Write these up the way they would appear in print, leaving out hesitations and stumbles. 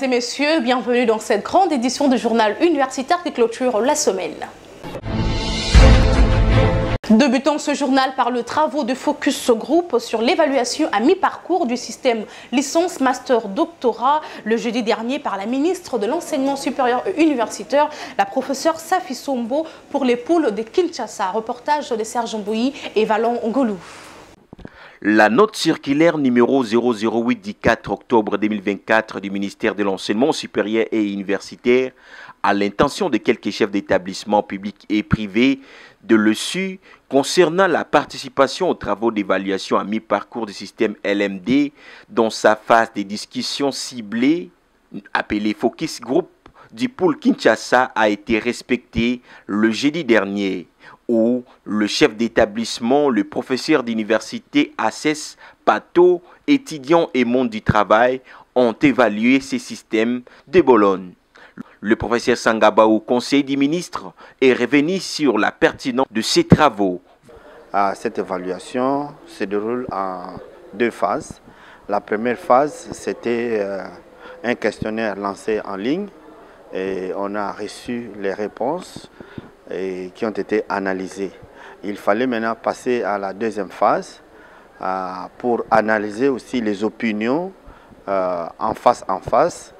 et messieurs, bienvenue dans cette grande édition du journal universitaire qui clôture la semaine. Débutons ce journal par le travaux de Focus Group sur l'évaluation à mi-parcours du système licence, master, doctorat le jeudi dernier par la ministre de l'Enseignement supérieur et universitaire, la professeure Safi Sombo pour les poules de Kinshasa. Reportage de Serge Mbouyi et Valon Ngolou. La note circulaire numéro 008 du 4 octobre 2024 du ministère de l'Enseignement supérieur et universitaire à l'intention de quelques chefs d'établissements publics et privés de l'ESU concernant la participation aux travaux d'évaluation à mi-parcours du système LMD dans sa phase de discussion ciblée, appelée Focus Group du pôle Kinshasa, a été respectée le jeudi dernier, où le chef d'établissement, le professeur d'université Assès Pato, étudiants et monde du travail ont évalué ces systèmes de Bologne. Le professeur Sangabaou, conseiller du ministre, est revenu sur la pertinence de ces travaux. Cette évaluation se déroule en deux phases. La première phase, c'était un questionnaire lancé en ligne et on a reçu les réponses qui ont été analysées. Il fallait maintenant passer à la deuxième phase pour analyser aussi les opinions en face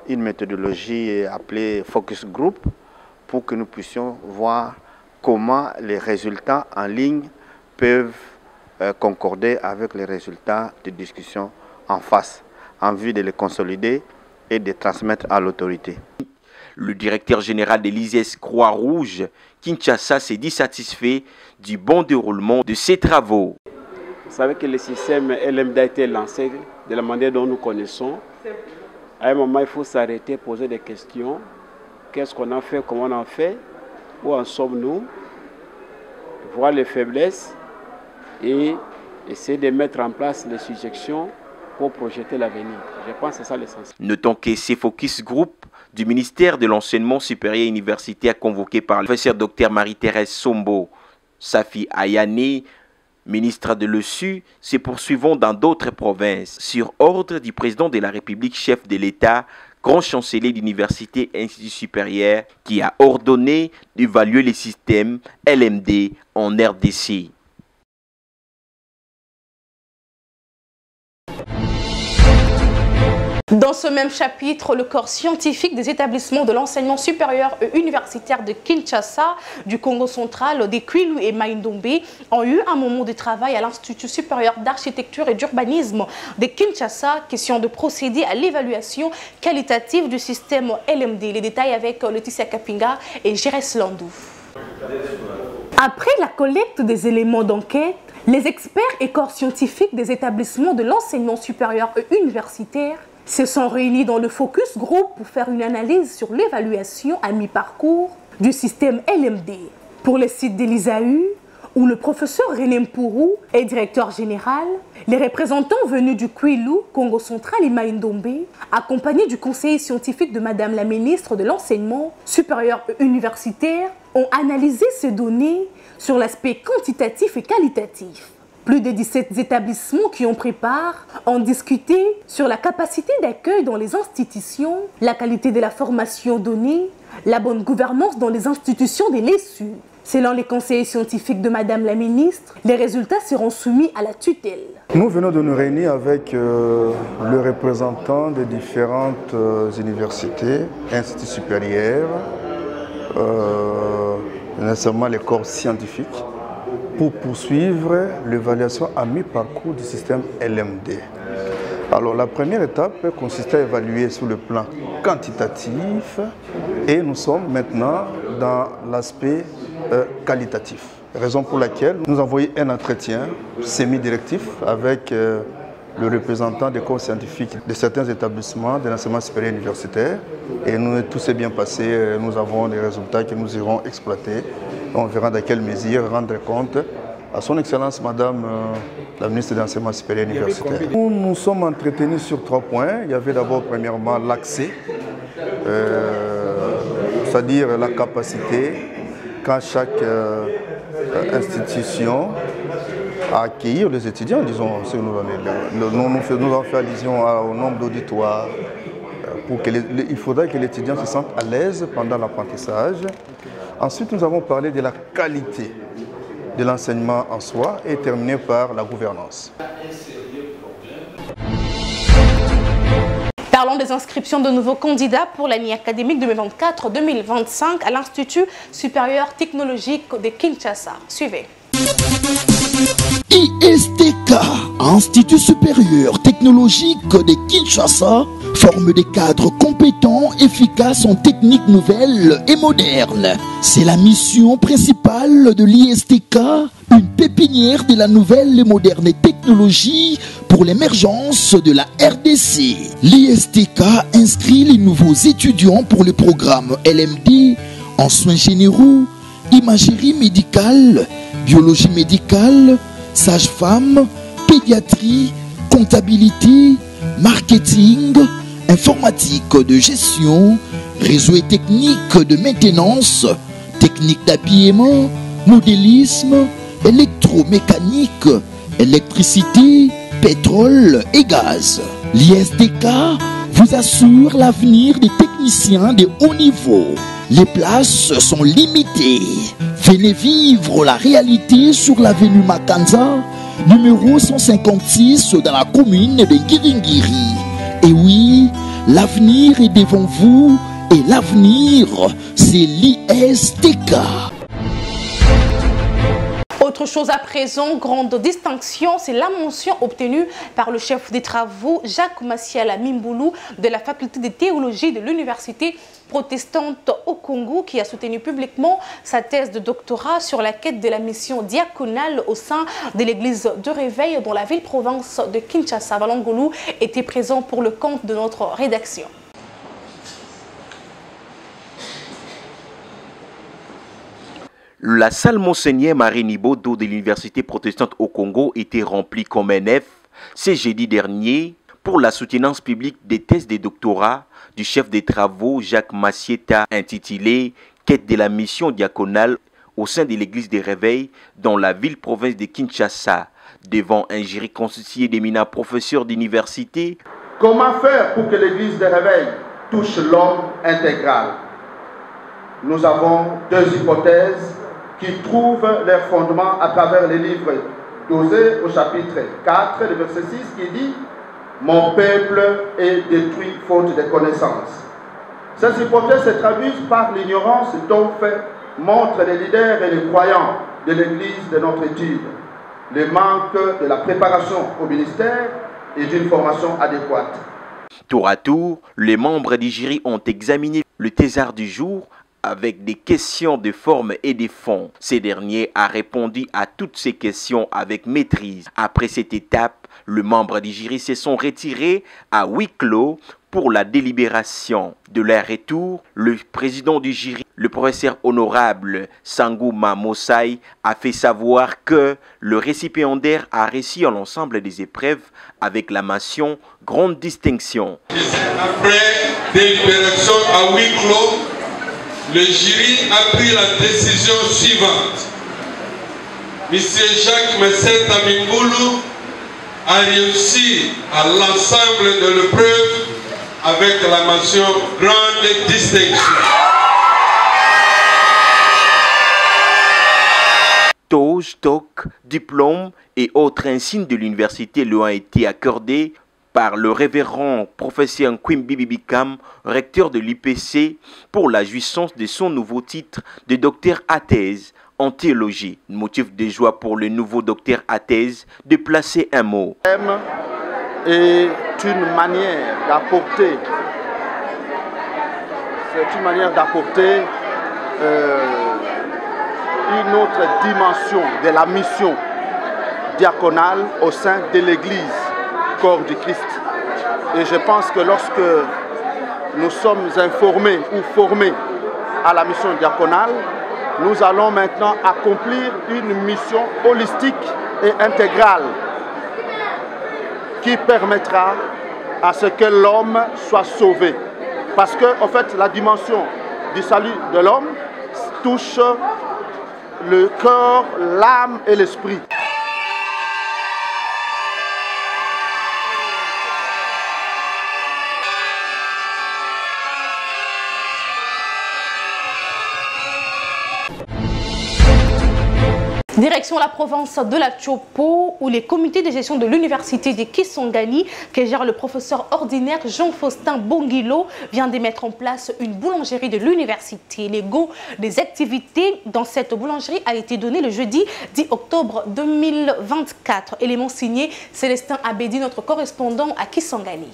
une méthodologie appelée Focus Group pour que nous puissions voir comment les résultats en ligne peuvent concorder avec les résultats de discussion en face en vue de les consolider et de transmettre à l'autorité. Le directeur général de l'ISES Croix-Rouge, Kinshasa, s'est dit satisfait du bon déroulement de ces travaux. Vous savez que le système LMD a été lancé de la manière dont nous connaissons. À un moment, il faut s'arrêter, poser des questions. Qu'est-ce qu'on a fait, comment on a fait, où en sommes-nous, voir les faiblesses et essayer de mettre en place les suggestions pour projeter l'avenir. Je pense que c'est ça l'essentiel. Notons que ces Focus Group du ministère de l'Enseignement supérieur et universitaire convoqué par le professeur Dr Marie-Thérèse Sombo, Safi Ayane, ministre de l'ESU, se poursuivant dans d'autres provinces, sur ordre du président de la République, chef de l'État, grand chancelier d'université et institut supérieur, qui a ordonné d'évaluer les systèmes LMD en RDC. Dans ce même chapitre, le corps scientifique des établissements de l'enseignement supérieur et universitaire de Kinshasa, du Congo central, des Kwilu et Maïndombe ont eu un moment de travail à l'Institut supérieur d'architecture et d'urbanisme de Kinshasa, question de procéder à l'évaluation qualitative du système LMD. Les détails avec Laetitia Kapinga et Jérès Landou. Après la collecte des éléments d'enquête, les experts et corps scientifiques des établissements de l'enseignement supérieur et universitaire se sont réunis dans le Focus Group pour faire une analyse sur l'évaluation à mi-parcours du système LMD. Pour le site de l'ISAU, où le professeur René Mpourou est directeur général, les représentants venus du Kwilu, Congo central et Maïndombe, accompagnés du conseiller scientifique de Madame la ministre de l'Enseignement supérieur et universitaire, ont analysé ces données sur l'aspect quantitatif et qualitatif. Plus de 17 établissements qui ont pris part ont discuté sur la capacité d'accueil dans les institutions, la qualité de la formation donnée, la bonne gouvernance dans les institutions de l'ESU. Selon les conseillers scientifiques de Madame la ministre, les résultats seront soumis à la tutelle. Nous venons de nous réunir avec le représentant des différentes universités, instituts supérieurs, nécessairement les corps scientifiques, pour poursuivre l'évaluation à mi-parcours du système LMD. Alors la première étape consistait à évaluer sur le plan quantitatif et nous sommes maintenant dans l'aspect qualitatif. Raison pour laquelle nous avons eu un entretien semi-directif avec le représentant des corps scientifiques de certains établissements de l'enseignement supérieur universitaire et tout s'est bien passé. Nous avons des résultats que nous irons exploiter. On verra dans quelle mesure rendre compte à son Excellence Madame la ministre de l'Enseignement supérieur universitaire. Nous nous sommes entretenus sur 3 points. Il y avait d'abord premièrement l'accès, c'est-à-dire la capacité qu'a chaque institution à accueillir les étudiants, disons, si nous avons fait allusion au nombre d'auditoires, il faudrait que l'étudiant se sente à l'aise pendant l'apprentissage. Ensuite, nous avons parlé de la qualité de l'enseignement en soi et terminé par la gouvernance. Parlons des inscriptions de nouveaux candidats pour l'année académique 2024-2025 à l'Institut supérieur technologique de Kinshasa. Suivez. ISTK, Institut supérieur technologique de Kinshasa, forme des cadres compétents, efficaces en techniques nouvelles et modernes. C'est la mission principale de l'ISTK, une pépinière de la nouvelle et moderne technologie pour l'émergence de la RDC. L'ISTK inscrit les nouveaux étudiants pour le programme LMD en soins généraux, imagerie médicale, biologie médicale, sage-femme, pédiatrie, comptabilité, marketing, informatique de gestion, réseau et technique de maintenance, technique d'habillement, modélisme, électromécanique, électricité, pétrole et gaz. L'ISTK vous assure l'avenir des techniciens de haut niveau. Les places sont limitées. Venez vivre la réalité sur l'avenue Makanza, numéro 156 dans la commune de Ngiringiri. Et oui, l'avenir est devant vous et l'avenir, c'est l'ISTK. Autre chose à présent, grande distinction, c'est la mention obtenue par le chef des travaux Jacques Massiala Mimboulou de la faculté de théologie de l'université protestante au Congo, qui a soutenu publiquement sa thèse de doctorat sur la quête de la mission diaconale au sein de l'église de Réveil dans la ville-province de Kinshasa. Valangolou était présent pour le compte de notre rédaction. La salle Monseigneur Marie Nibodo de l'université protestante au Congo était remplie comme un F ce jeudi dernier pour la soutenance publique des thèses de doctorat du chef des travaux Jacques Massieta intitulé « Quête de la mission diaconale au sein de l'église des Réveils dans la ville-province de Kinshasa » devant un jury constitué d'éminents professeurs d'université. Comment faire pour que l'église des Réveils touche l'homme intégral? Nous avons deux hypothèses qui trouvent leur fondement à travers les livres d'Osée au chapitre 4, le verset 6, qui dit « Mon peuple est détruit faute de connaissances ». Ces hypothèses se traduisent par l'ignorance dont montrent les leaders et les croyants de l'Église de notre étude, le manque de la préparation au ministère et d'une formation adéquate. Tour à tour, les membres du jury ont examiné le thésard du jour avec des questions de forme et de fond. Ces derniers a répondu à toutes ces questions avec maîtrise. Après cette étape, les membres du jury se sont retirés à huis clos pour la délibération. De leur retour, le président du jury, le professeur honorable Sangouma Mossai, a fait savoir que le récipiendaire a réussi l'ensemble des épreuves avec la mention « Grande distinction ». Après délibération à huis clos, le jury a pris la décision suivante. M. Jacques Massieta Mimboulou a réussi à l'ensemble de l'épreuve avec la mention grande distinction. Toge, toc, diplôme et autres insignes de l'université lui ont été accordés par le révérend professeur Nkwimbi Bibikam, recteur de l'IPC, pour la jouissance de son nouveau titre de docteur à thèse en théologie. Motif de joie pour le nouveau docteur à thèse de placer un mot. Est une manière d'apporter, une autre dimension de la mission diaconale au sein de l'Église, corps du Christ. Et je pense que lorsque nous sommes informés ou formés à la mission diaconale, nous allons maintenant accomplir une mission holistique et intégrale qui permettra à ce que l'homme soit sauvé. Parce que, en fait, la dimension du salut de l'homme touche le corps, l'âme et l'esprit. Direction la province de la Tchopo, où les comités de gestion de l'université de Kisangani, que gère le professeur ordinaire Jean-Faustin Bongilo, vient de mettre en place une boulangerie de l'université. Les go des activités dans cette boulangerie a été donné le jeudi 10 octobre 2024. Élément signé Célestin Abedi, notre correspondant à Kisangani.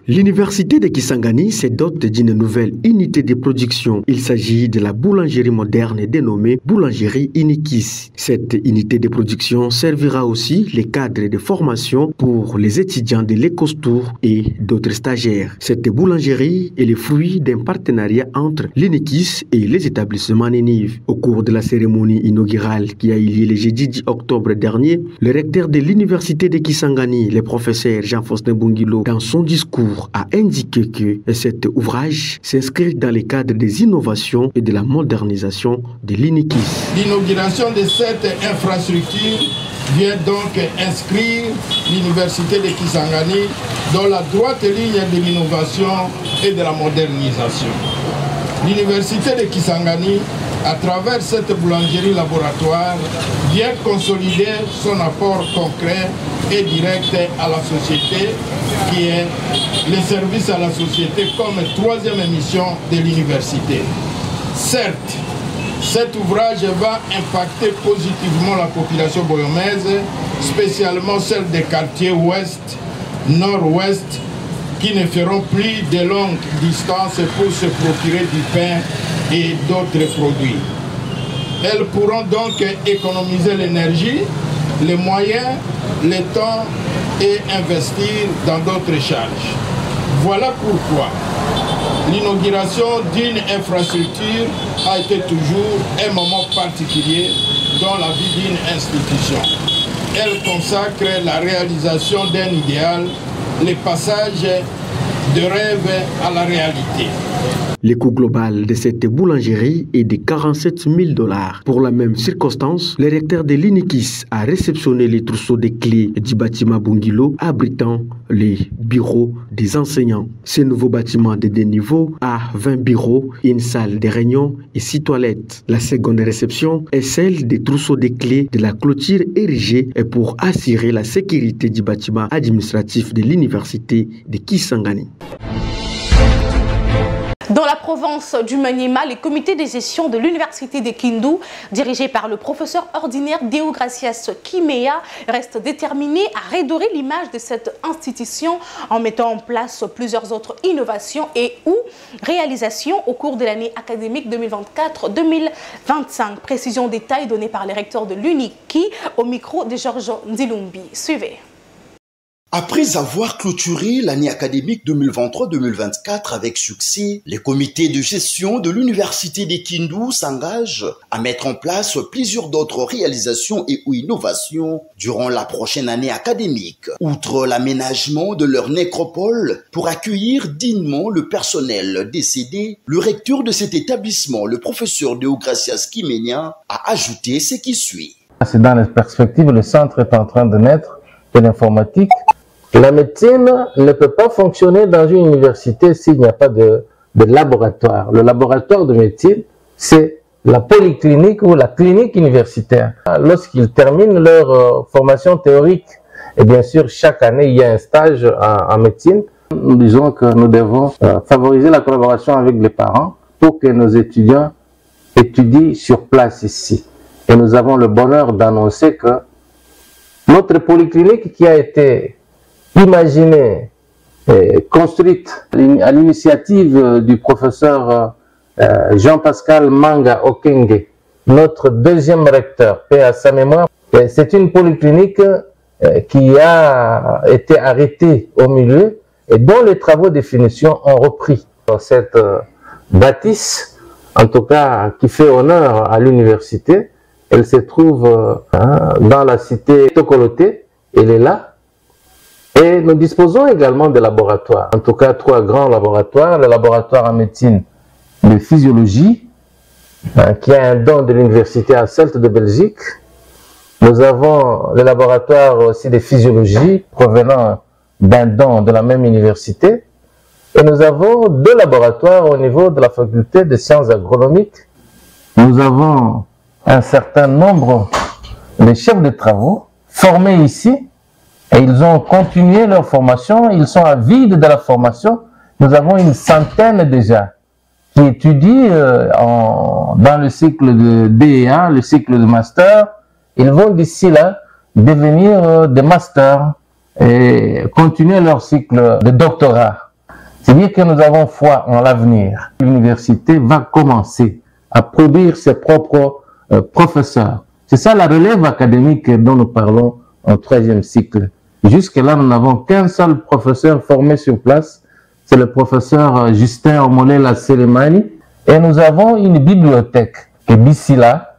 L'université de Kisangani se dote d'une nouvelle unité de production. Il s'agit de la boulangerie moderne dénommée Boulangerie Inikis. Cette unité de production servira aussi les cadres de formation pour les étudiants de l'Ecostour et d'autres stagiaires. Cette boulangerie est le fruit d'un partenariat entre l'Inikis et les établissements Nénive. Au cours de la cérémonie inaugurale qui a eu lieu le jeudi 10 octobre dernier, le recteur de l'université de Kisangani, le professeur Jean-Faustin Bongilo, dans son discours, a indiqué que cet ouvrage s'inscrit dans le cadre des innovations et de la modernisation de l'Inikis. L'inauguration de cette infrastructure vient donc inscrire l'université de Kisangani dans la droite ligne de l'innovation et de la modernisation. L'université de Kisangani, à travers cette boulangerie laboratoire, vient consolider son apport concret et direct à la société, qui est le service à la société comme troisième émission de l'université. Certes, cet ouvrage va impacter positivement la population boyomaise, spécialement celle des quartiers ouest, nord-ouest, qui ne feront plus de longues distances pour se procurer du pain et d'autres produits. Elles pourront donc économiser l'énergie, les moyens, le temps et investir dans d'autres charges. Voilà pourquoi l'inauguration d'une infrastructure a été toujours un moment particulier dans la vie d'une institution. Elle consacre la réalisation d'un idéal, le passage de rêve à la réalité. Le coût global de cette boulangerie est de 47 000 $. Pour la même circonstance, le recteur de l'Inikis a réceptionné les trousseaux de clés du bâtiment Bongilo abritant les bureaux des enseignants. Ce nouveau bâtiment de 2 niveaux a 20 bureaux, une salle de réunion et 6 toilettes. La seconde réception est celle des trousseaux de clés de la clôture érigée pour assurer la sécurité du bâtiment administratif de l'université de Kisangani. Dans la province du Maniema, les comités de gestion de l'université de Kindu, dirigés par le professeur ordinaire Deogracias Kimea, restent déterminés à redorer l'image de cette institution en mettant en place plusieurs autres innovations et ou réalisations au cours de l'année académique 2024-2025. Précision détail donnée par les recteurs de l'UNIKI au micro de Georges Ndilumbi. Suivez. Après avoir clôturé l'année académique 2023-2024 avec succès, les comités de gestion de l'université de Kindu s'engagent à mettre en place plusieurs d'autres réalisations et ou innovations durant la prochaine année académique. Outre l'aménagement de leur nécropole pour accueillir dignement le personnel décédé, le recteur de cet établissement, le professeur Deogracias Kimea, a ajouté ce qui suit. C'est dans les perspectives, le centre est en train de naître de l'informatique. La médecine ne peut pas fonctionner dans une université s'il n'y a pas de laboratoire. Le laboratoire de médecine, c'est la polyclinique ou la clinique universitaire. Lorsqu'ils terminent leur formation théorique, et bien sûr, chaque année, il y a un stage en médecine. Nous disons que nous devons favoriser la collaboration avec les parents pour que nos étudiants étudient sur place ici. Et nous avons le bonheur d'annoncer que notre polyclinique qui a été imaginée et construite à l'initiative du professeur Jean-Pascal Manga Okenge, notre deuxième recteur, paix à sa mémoire. C'est une polyclinique qui a été arrêtée au milieu et dont les travaux de finition ont repris. Cette bâtisse, en tout cas qui fait honneur à l'université, elle se trouve dans la cité Tokoloté, elle est là. Et nous disposons également de laboratoires, en tout cas 3 grands laboratoires, le laboratoire en médecine de physiologie, qui a un don de l'université à Celt de Belgique. Nous avons le laboratoire aussi de physiologie provenant d'un don de la même université. Et nous avons 2 laboratoires au niveau de la faculté de sciences agronomiques. Nous avons un certain nombre les chefs de travaux formés ici, et ils ont continué leur formation, ils sont avides de la formation. Nous avons une centaine déjà qui étudient dans le cycle de DEA, le cycle de master. Ils vont d'ici là devenir des masters et continuer leur cycle de doctorat. C'est-à-dire que nous avons foi en l'avenir. L'université va commencer à produire ses propres professeurs. C'est ça la relève académique dont nous parlons en 3e cycle. Jusque-là, nous n'avons qu'un seul professeur formé sur place, c'est le professeur Justin Omolela Selemani. Et nous avons une bibliothèque. Et d'ici là,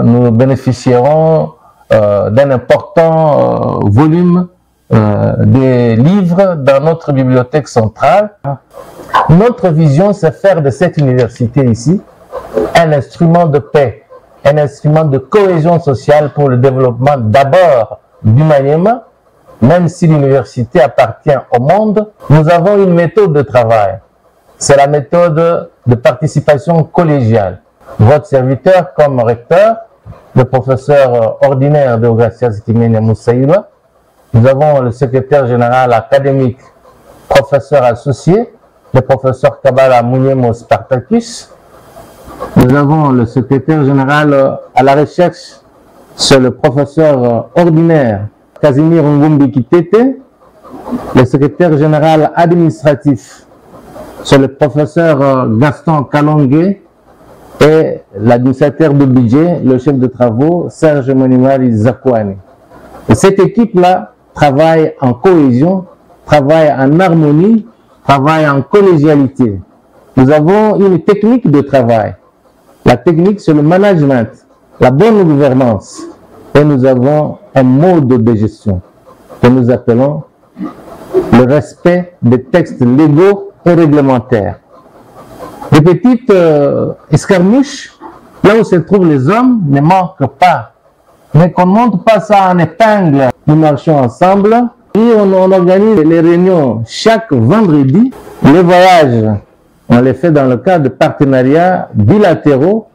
nous bénéficierons d'un important volume des livres dans notre bibliothèque centrale. Notre vision, c'est faire de cette université ici un instrument de paix, un instrument de cohésion sociale pour le développement d'abord du Maniema. Même si l'université appartient au monde, nous avons une méthode de travail. C'est la méthode de participation collégiale. Votre serviteur comme recteur, le professeur ordinaire de Gracias Kimene Moussaïba, nous avons le secrétaire général académique, professeur associé, le professeur Kabala Mouniemo Spartacus. Nous avons le secrétaire général à la recherche, c'est le professeur ordinaire Casimir Ngumbi Kitete, le secrétaire général administratif, c'est le professeur Gaston Kalongue, et l'administrateur de budget, le chef de travaux, Serge Monimari Zakouani. Et cette équipe-là travaille en cohésion, travaille en harmonie, travaille en collégialité. Nous avons une technique de travail. La technique, c'est le management, la bonne gouvernance. Et nous avons un mode de gestion que nous appelons le respect des textes légaux et réglementaires. Des petites escarmouches, là où se trouvent les hommes, ne manquent pas. Mais qu'on ne monte pas ça en épingle. Nous marchons ensemble et on organise les réunions chaque vendredi. Les voyages, on les fait dans le cadre de partenariats bilatéraux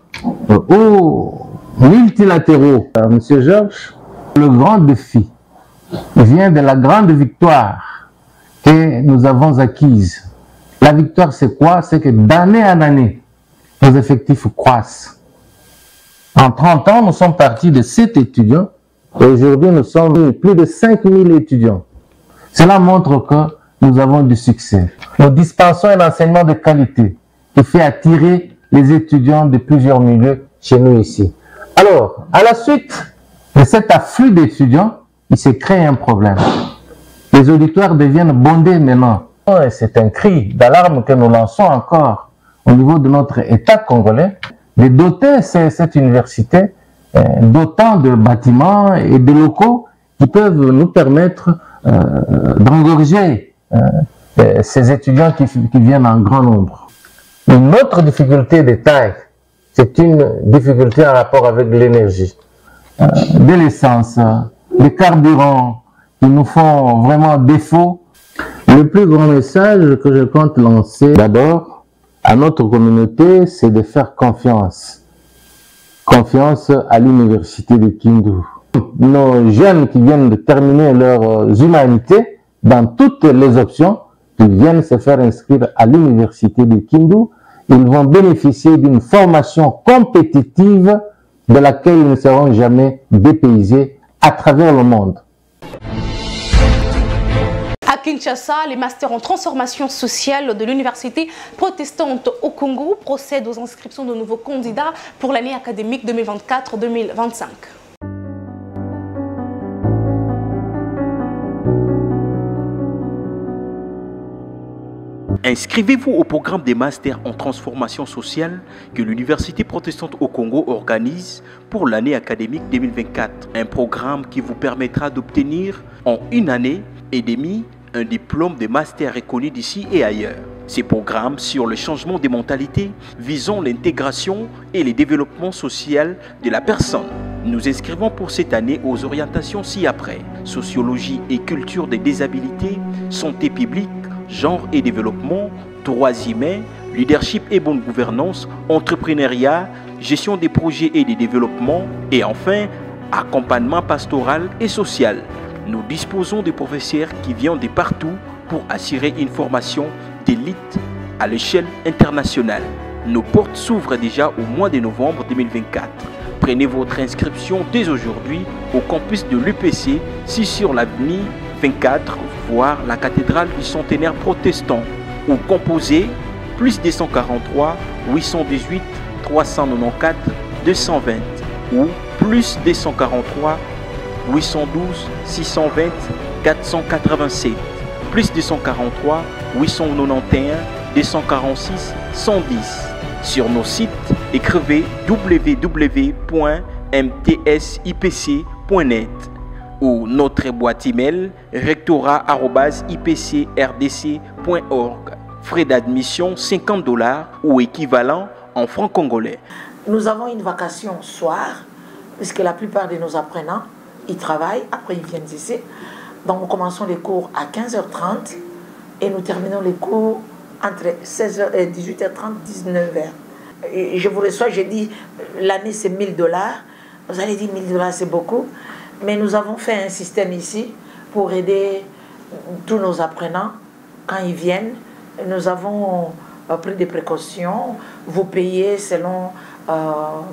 ou multilatéraux. Monsieur Georges, le grand défi vient de la grande victoire que nous avons acquise. La victoire, c'est quoi? C'est que d'année en année, nos effectifs croissent. En 30 ans, nous sommes partis de 7 étudiants et aujourd'hui, nous sommes plus de 5000 étudiants. Cela montre que nous avons du succès. Nous dispensons un enseignement de qualité qui fait attirer les étudiants de plusieurs milieux chez nous ici. Alors, à la suite de cet afflux d'étudiants, il s'est créé un problème. Les auditoires deviennent bondés maintenant. Et c'est un cri d'alarme que nous lançons encore au niveau de notre État congolais, de doter cette université d'autant de bâtiments et de locaux qui peuvent nous permettre d'engorger ces étudiants qui viennent en grand nombre. Une autre difficulté de taille, c'est une difficulté en rapport avec l'énergie. De l'essence, des carburants qui nous font vraiment défaut. Le plus grand message que je compte lancer d'abord à notre communauté, c'est de faire confiance. Confiance à l'université de Kindu. Nos jeunes qui viennent de terminer leurs humanités, dans toutes les options, qui viennent se faire inscrire à l'université de Kindu, ils vont bénéficier d'une formation compétitive de laquelle ils ne seront jamais dépaysés à travers le monde. À Kinshasa, les masters en transformation sociale de l'université protestante au Congo procèdent aux inscriptions de nouveaux candidats pour l'année académique 2024-2025. Inscrivez-vous au programme des masters en transformation sociale que l'Université protestante au Congo organise pour l'année académique 2024. Un programme qui vous permettra d'obtenir en une année et demie un diplôme de master reconnu d'ici et ailleurs. Ces programmes sur le changement des mentalités visant l'intégration et le développement social de la personne. Nous inscrivons pour cette année aux orientations ci-après: sociologie et culture des déshabilités, santé publique, genre et développement, droits humains, leadership et bonne gouvernance, entrepreneuriat, gestion des projets et des développements, et enfin, accompagnement pastoral et social. Nous disposons de professeurs qui viennent de partout pour assurer une formation d'élite à l'échelle internationale. Nos portes s'ouvrent déjà au mois de novembre 2024. Prenez votre inscription dès aujourd'hui au campus de l'UPC, sur l'avenue 24, voire la cathédrale du centenaire protestant, ou composez plus 243 818 394 220 ou plus 243 812 620 487, plus 243 891 246 110. Sur nos sites, écrivez www.mtsipc.net ou notre boîte email rectorat@ipcrdc.org. Frais d'admission $50 ou équivalent en francs congolais. Nous avons une vacation soir, puisque la plupart de nos apprenants, ils travaillent, après ils viennent ici. Donc nous commençons les cours à 15h30 et nous terminons les cours entre 16h et 18h30, 19h. Et je vous reçois, j'ai dit, l'année c'est $1000. Vous allez dire $1000 c'est beaucoup. Mais nous avons fait un système ici pour aider tous nos apprenants quand ils viennent. Nous avons pris des précautions. Vous payez selon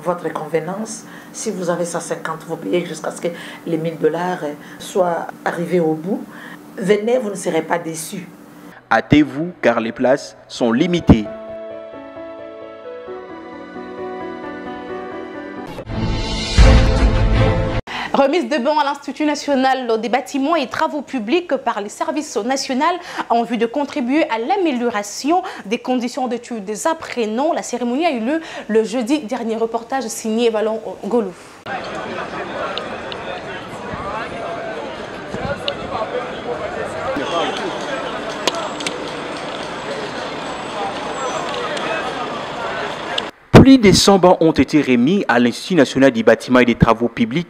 votre convenance. Si vous avez 150, vous payez jusqu'à ce que les $1000 soient arrivés au bout. Venez, vous ne serez pas déçus. Hâtez-vous car les places sont limitées. Remise de bons à l'Institut national des bâtiments et travaux publics par les services nationaux en vue de contribuer à l'amélioration des conditions d'études des apprenants. La cérémonie a eu lieu le jeudi dernier. Reportage signé Valon Golou. Plus de 100 bancs ont été remis à l'Institut national des bâtiments et des travaux publics,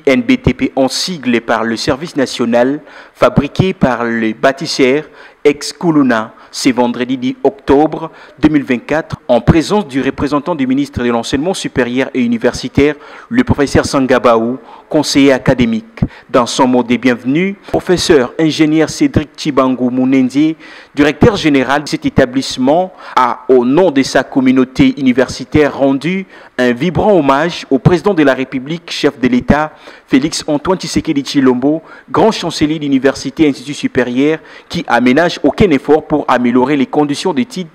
INBTP en sigle par le service national, fabriqué par le bâtisseur ex-Kuluna. C'est vendredi 10 octobre 2024, en présence du représentant du ministre de l'Enseignement supérieur et universitaire, le professeur Sangabaou, conseiller académique. Dans son mot de bienvenue, professeur ingénieur Cédric Chibangu Mounenzi, directeur général de cet établissement, a, au nom de sa communauté universitaire, rendu un vibrant hommage au président de la République, chef de l'État, Félix Antoine Tshisekedi Tshilombo, grand chancelier de l'université et institut supérieur, qui aménage aucun effort pour améliorer les conditions d'études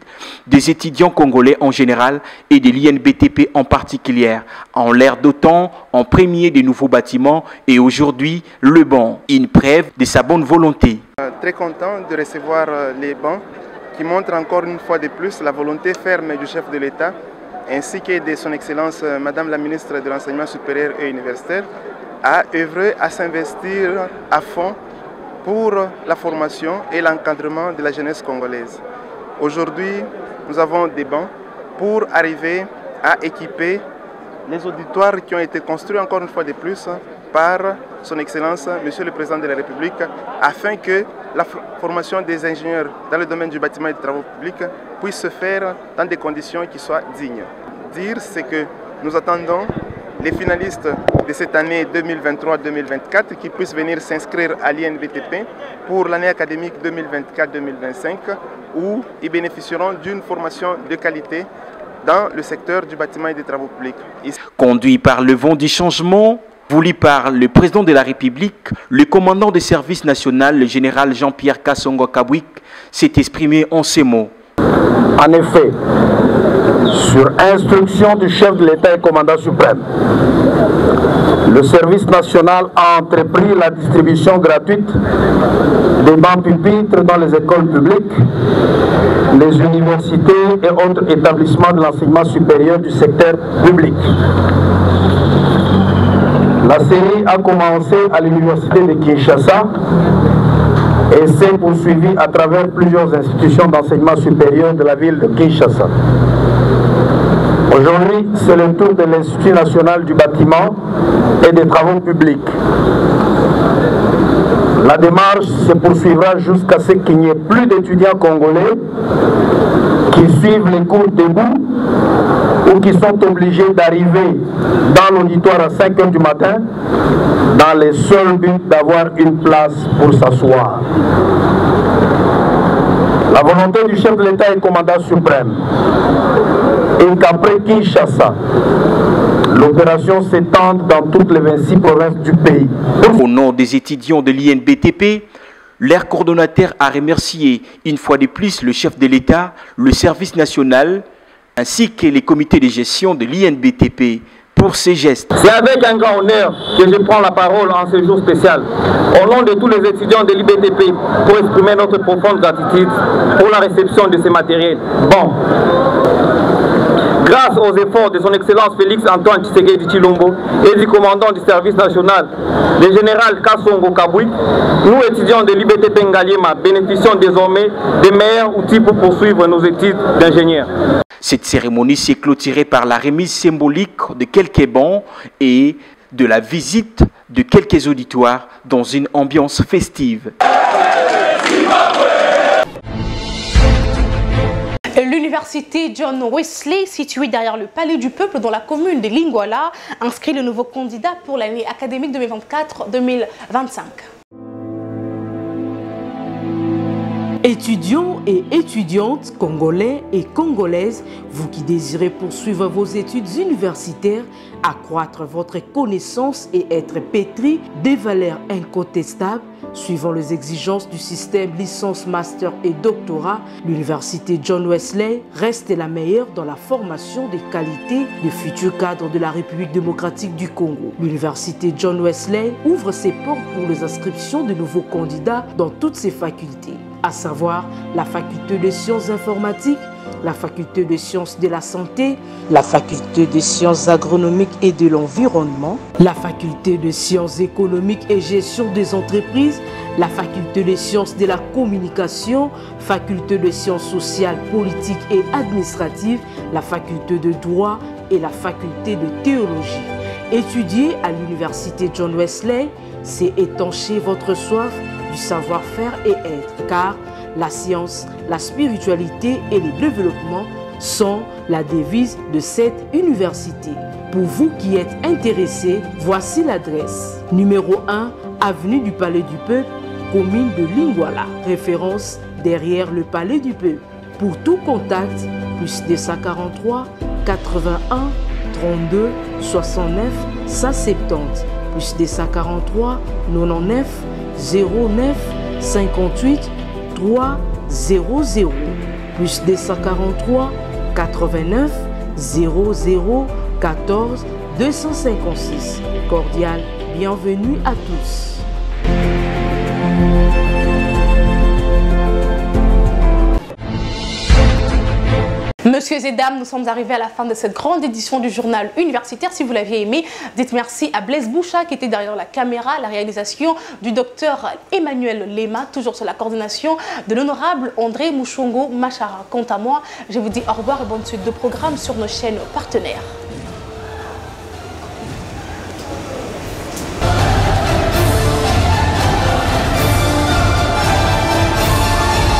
des étudiants congolais en général et de l'INBTP en particulier, en l'air dotant en premier des nouveaux bâtiments et aujourd'hui le banc, une preuve de sa bonne volonté. Très content de recevoir les bancs qui montrent encore une fois de plus la volonté ferme du chef de l'État ainsi que de son Excellence Madame la ministre de l'Enseignement supérieur et universitaire à œuvrer à s'investir à fond pour la formation et l'encadrement de la jeunesse congolaise. Aujourd'hui, nous avons des bancs pour arriver à équiper les auditoires qui ont été construits encore une fois de plus par son Excellence, Monsieur le Président de la République, afin que la formation des ingénieurs dans le domaine du bâtiment et des travaux publics puisse se faire dans des conditions qui soient dignes. Dire, c'est que nous attendons les finalistes de cette année 2023-2024 qui puissent venir s'inscrire à l'INBTP pour l'année académique 2024-2025 où ils bénéficieront d'une formation de qualité dans le secteur du bâtiment et des travaux publics. Conduit par le vent du changement, voulu par le président de la République, le commandant des services nationaux, le général Jean-Pierre Kassongo Kabwik, s'est exprimé en ces mots. En effet, sur instruction du chef de l'État et commandant suprême, le service national a entrepris la distribution gratuite des bancs pupitres dans les écoles publiques, les universités et autres établissements de l'enseignement supérieur du secteur public. La série a commencé à l'université de Kinshasa et s'est poursuivie à travers plusieurs institutions d'enseignement supérieur de la ville de Kinshasa. Aujourd'hui, c'est le tour de l'Institut national du bâtiment et des travaux publics. La démarche se poursuivra jusqu'à ce qu'il n'y ait plus d'étudiants congolais qui suivent les cours debout ou qui sont obligés d'arriver dans l'auditoire à 5 h du matin dans le seul but d'avoir une place pour s'asseoir. La volonté du chef de l'État et commandant suprême est qu'après Kinshasa, l'opération s'étende dans toutes les 26 provinces du pays. Au nom des étudiants de l'INBTP, leur coordonnateur a remercié une fois de plus le chef de l'État, le service national, ainsi que les comités de gestion de l'INBTP pour ces gestes. C'est avec un grand honneur que je prends la parole en ce jour spécial, au nom de tous les étudiants de l'IBTP, pour exprimer notre profonde gratitude pour la réception de ces matériels. Bon. Grâce aux efforts de son Excellence Félix Antoine Tshisekedi Tshilombo et du commandant du service national, le général Kassongo Kabouik, nous étudiants de l'IBTP Ngaliema bénéficions désormais des meilleurs outils pour poursuivre nos études d'ingénieurs. Cette cérémonie s'est clôturée par la remise symbolique de quelques bancs et de la visite de quelques auditoires dans une ambiance festive. L'université John Wesley, située derrière le Palais du Peuple dans la commune de Lingwala, inscrit le nouveau candidat pour l'année académique 2024-2025. Étudiants et étudiantes, congolais et congolaises, vous qui désirez poursuivre vos études universitaires, accroître votre connaissance et être pétri des valeurs incontestables, suivant les exigences du système licence, master et doctorat, l'université John Wesley reste la meilleure dans la formation des qualités de futurs cadres de la République démocratique du Congo. L'université John Wesley ouvre ses portes pour les inscriptions de nouveaux candidats dans toutes ses facultés, à savoir la faculté de sciences informatiques, la faculté de sciences de la santé, la faculté de sciences agronomiques et de l'environnement, la faculté de sciences économiques et gestion des entreprises, la faculté de sciences de la communication, faculté de sciences sociales, politiques et administratives, la faculté de droit et la faculté de théologie. Étudier à l'université John Wesley, c'est étancher votre soif du savoir-faire et être, car la science, la spiritualité et le développement sont la devise de cette université. Pour vous qui êtes intéressés, voici l'adresse. Numéro 1, avenue du Palais du Peuple, commune de Lingwala. Référence derrière le Palais du Peuple. Pour tout contact, plus 243 81 32 69 170, plus 243 99 09 58 300, plus 243 89 00 14 256. Cordial bienvenue à tous. Messieurs et dames, nous sommes arrivés à la fin de cette grande édition du journal universitaire. Si vous l'aviez aimé, dites merci à Blaise Boucha qui était derrière la caméra, la réalisation du docteur Emmanuel Lema, toujours sur la coordination de l'honorable André Mouchongo Machara. Quant à moi, je vous dis au revoir et bonne suite de programmes sur nos chaînes partenaires.